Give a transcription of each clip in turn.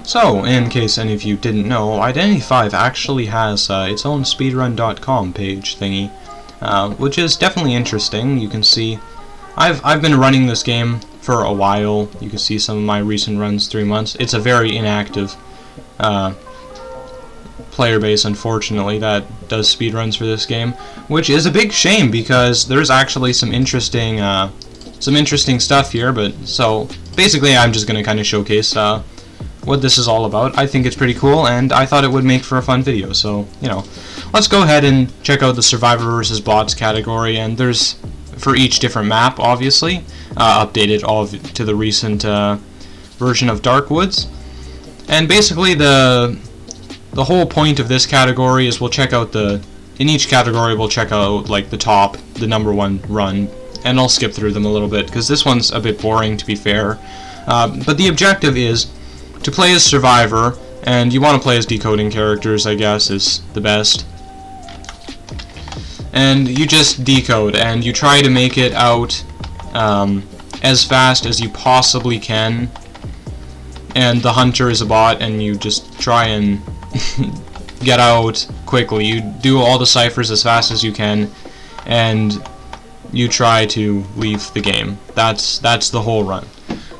So, in case any of you didn't know, Identity V actually has its own speedrun.com page thingy, which is definitely interesting. You can see I've been running this game for a while. You can see some of my recent runs, 3 months. It's a very inactive player base, unfortunately, that does speedruns for this game, which is a big shame because there's actually some interesting stuff here. But so basically, I'm just gonna kind of showcase what this is all about. I think it's pretty cool, and I thought it would make for a fun video. So, you know, let's go ahead and check out the Survivor vs. Bots category, and there's for each different map, obviously, updated all to the recent version of Darkwoods. And basically, the whole point of this category is we'll check out in each category we'll check out like the #1 run, and I'll skip through them a little bit because this one's a bit boring, to be fair. But the objective is to play as Survivor, and you want to play as decoding characters, I guess, is the best. And you just decode, and you try to make it out as fast as you possibly can. And the hunter is a bot, and you just try and get out quickly. You do all the ciphers as fast as you can, and you try to leave the game. That's the whole run.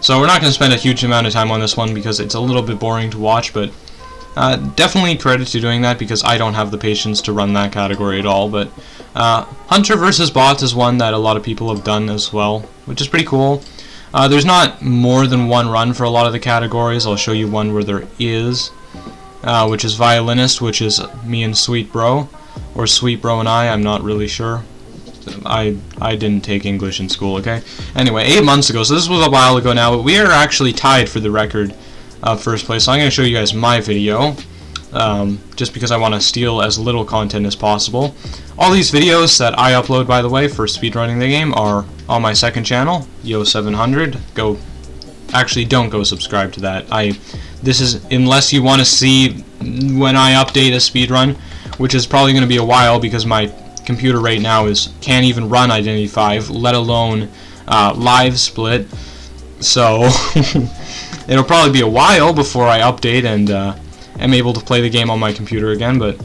So we're not going to spend a huge amount of time on this one because it's a little bit boring to watch, but definitely credit to doing that because I don't have the patience to run that category at all. But Hunter vs. Bots is one that a lot of people have done as well, which is pretty cool. There's not more than one run for a lot of the categories. I'll show you one where there is, which is Violinist, which is me and Sweet Bro, or Sweet Bro and I'm not really sure. I didn't take English in school, okay? Anyway, 8 months ago, so this was a while ago now, but we are actually tied for the record of first place. So I'm going to show you guys my video, just because I want to steal as little content as possible. All these videos that I upload, by the way, for speedrunning the game are on my second channel, Yo700. Don't go subscribe to that. This is, unless you want to see when I update a speedrun, which is probably going to be a while because my computer right now can't even run Identity V, let alone live split. So it'll probably be a while before I update and am able to play the game on my computer again. But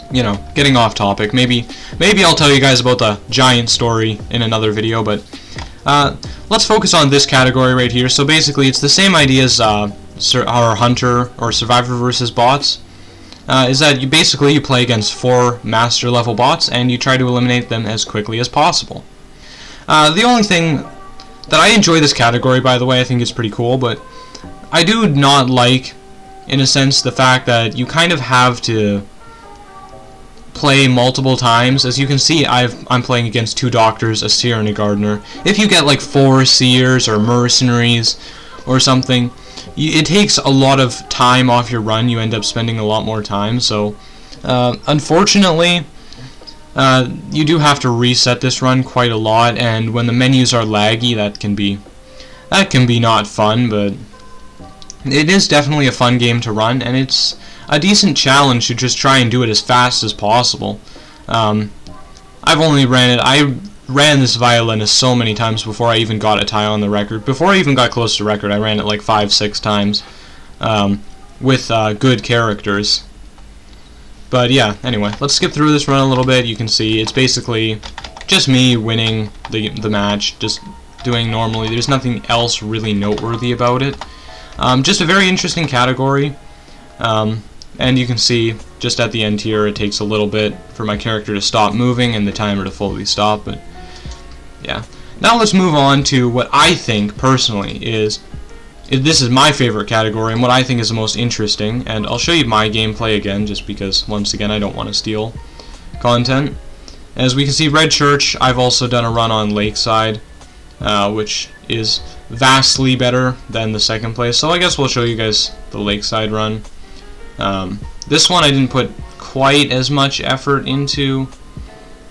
you know, getting off topic. Maybe I'll tell you guys about the giant story in another video. But let's focus on this category right here. So basically, it's the same idea as our Hunter or Survivor vs. Bots. Is that you play against 4 master level bots and you try to eliminate them as quickly as possible. The only thing that I enjoy this category, by the way, I think it's pretty cool, but I do not like, in a sense, the fact that you kind of have to play multiple times. As you can see, I'm playing against 2 doctors, a seer and a gardener. If you get like 4 seers or mercenaries or something, it takes a lot of time off your run. You end up spending a lot more time. So unfortunately, you do have to reset this run quite a lot, and when the menus are laggy, that can be not fun. But it is definitely a fun game to run, and it's a decent challenge to just try and do it as fast as possible. I ran this Violinist so many times before I even got a tie on the record. Before I even got close to record, I ran it like 5-6 times with good characters. But yeah, anyway, let's skip through this run a little bit. You can see it's basically just me winning the match, just doing normally. There's nothing else really noteworthy about it. Just a very interesting category. And you can see just at the end here, it takes a little bit for my character to stop moving and the timer to fully stop. But yeah, now let's move on to what I think personally this is my favorite category and what I think is the most interesting. And I'll show you my gameplay again, just because once again I don't want to steal content. As we can see, Red Church, I've also done a run on Lakeside, which is vastly better than the second place. So I guess we'll show you guys the Lakeside run. This one I didn't put quite as much effort into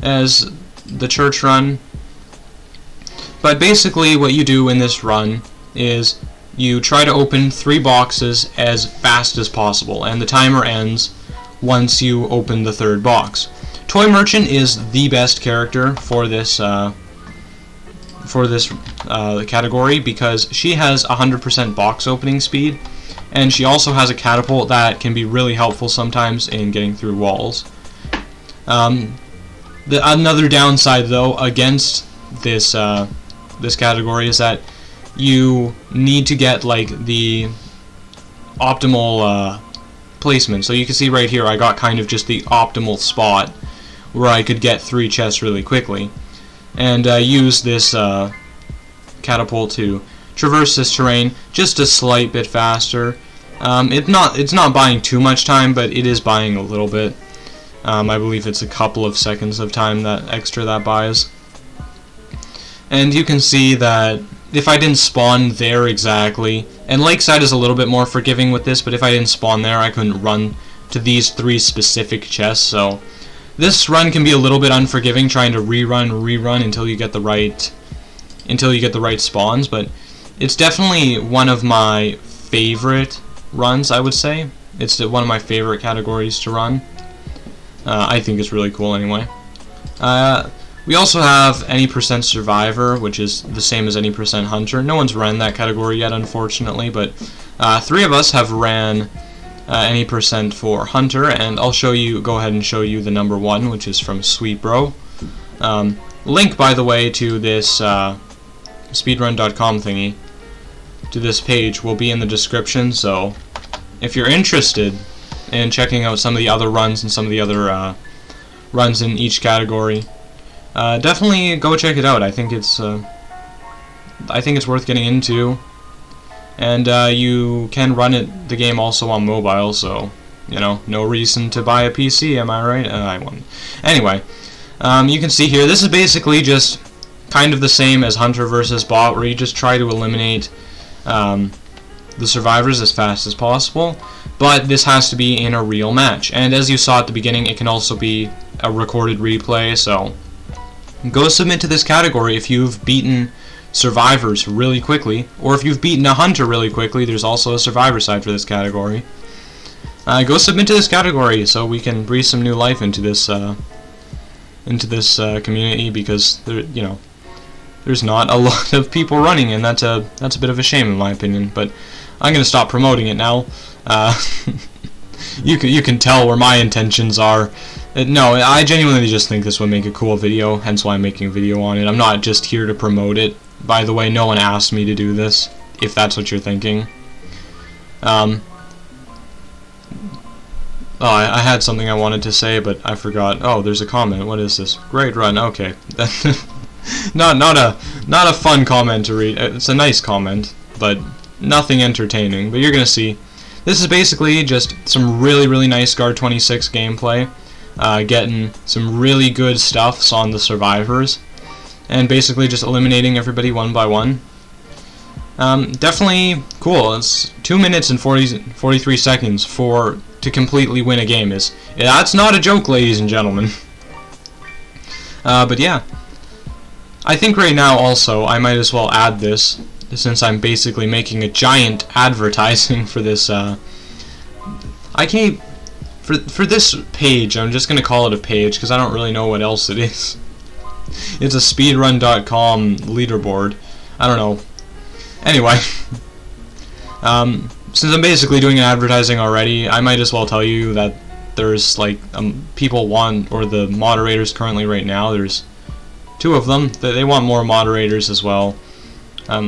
as the Church run. But basically what you do in this run is you try to open 3 boxes as fast as possible, and the timer ends once you open the 3rd box. Toy Merchant is the best character for this category because she has 100% box opening speed, and she also has a catapult that can be really helpful sometimes in getting through walls. Another downside, though, against this this category is that you need to get like the optimal placement. So you can see right here, I got kind of just the optimal spot where I could get 3 chests really quickly, and use this catapult to traverse this terrain just a slight bit faster. It's not buying too much time, but it is buying a little bit. I believe it's a couple of seconds of time that extra that buys. And you can see that if I didn't spawn there exactly, and Lakeside is a little bit more forgiving with this, but if I didn't spawn there, I couldn't run to these 3 specific chests. So this run can be a little bit unforgiving, trying to rerun until you get the right spawns. But it's definitely one of my favorite runs, I would say. It's one of my favorite categories to run. I think it's really cool anyway. We also have any % survivor, which is the same as any % hunter. No one's ran that category yet, unfortunately, but 3 of us have ran any % for hunter, and I'll go ahead and show you the number 1, which is from Sweetbro. Link, by the way, to this speedrun.com thingy, to this page, will be in the description, so if you're interested in checking out some of the other runs and some of the other runs in each category, definitely go check it out. I think it's worth getting into, and you can run the game also on mobile, so you know, no reason to buy a PC, am I right? I won't. Anyway, you can see here, this is basically just kind of the same as Hunter versus Bot, where you just try to eliminate the survivors as fast as possible, but this has to be in a real match. And as you saw at the beginning, it can also be a recorded replay, so go submit to this category if you've beaten survivors really quickly, or if you've beaten a hunter really quickly. There's also a survivor side for this category. Go submit to this category so we can breathe some new life into this community, because there's not a lot of people running, and that's a bit of a shame in my opinion. But I'm gonna stop promoting it now. You can tell where my intentions are. No, I genuinely just think this would make a cool video, hence why I'm making a video on it. I'm not just here to promote it. By the way, no one asked me to do this, if that's what you're thinking. Oh, I had something I wanted to say, but I forgot. Oh, there's a comment. What is this? Great run. Okay. not a fun comment to read. It's a nice comment, but nothing entertaining. But you're gonna see. This is basically just some really nice Guard 26 gameplay. Getting some really good stuffs on the survivors, and basically just eliminating everybody one by one. Definitely cool. It's 2 minutes and 43 seconds to completely win a game. That's not a joke, ladies and gentlemen. But yeah, I think right now also I might as well add this, since I'm basically making a giant advertising for this. For this page, I'm just gonna call it a page because I don't really know what else it is. It's a speedrun.com leaderboard. I don't know. Anyway, since I'm basically doing an advertising already, I might as well tell you that there's like people want, or the moderators currently right now, there's 2 of them. They want more moderators as well.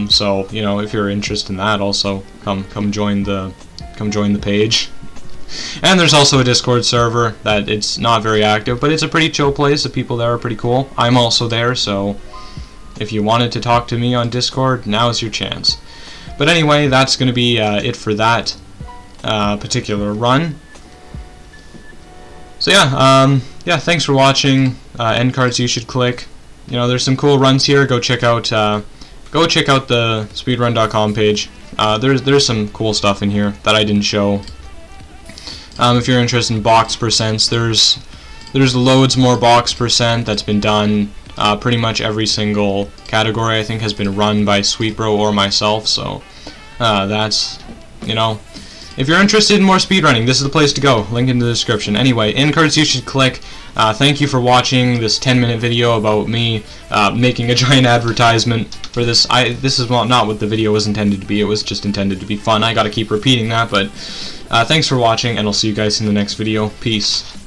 So you know, if you're interested in that, also come join the page. And there's also a Discord server that it's not very active, but it's a pretty chill place. The people there are pretty cool. I'm also there, so if you wanted to talk to me on Discord, now's your chance. But anyway, that's going to be it for that particular run. So yeah, thanks for watching. End cards you should click. You know, there's some cool runs here. Go check out the speedrun.com page. There's some cool stuff in here that I didn't show. If you're interested in box percents, there's loads more box percent that's been done. Pretty much every single category I think has been run by Sweetbro or myself, so that's, you know, if you're interested in more speedrunning, this is the place to go. Link in the description. Anyway, in cards you should click. Thank you for watching this 10-minute video about me making a giant advertisement for this. This is not what the video was intended to be. It was just intended to be fun. I gotta keep repeating that, but thanks for watching, and I'll see you guys in the next video. Peace.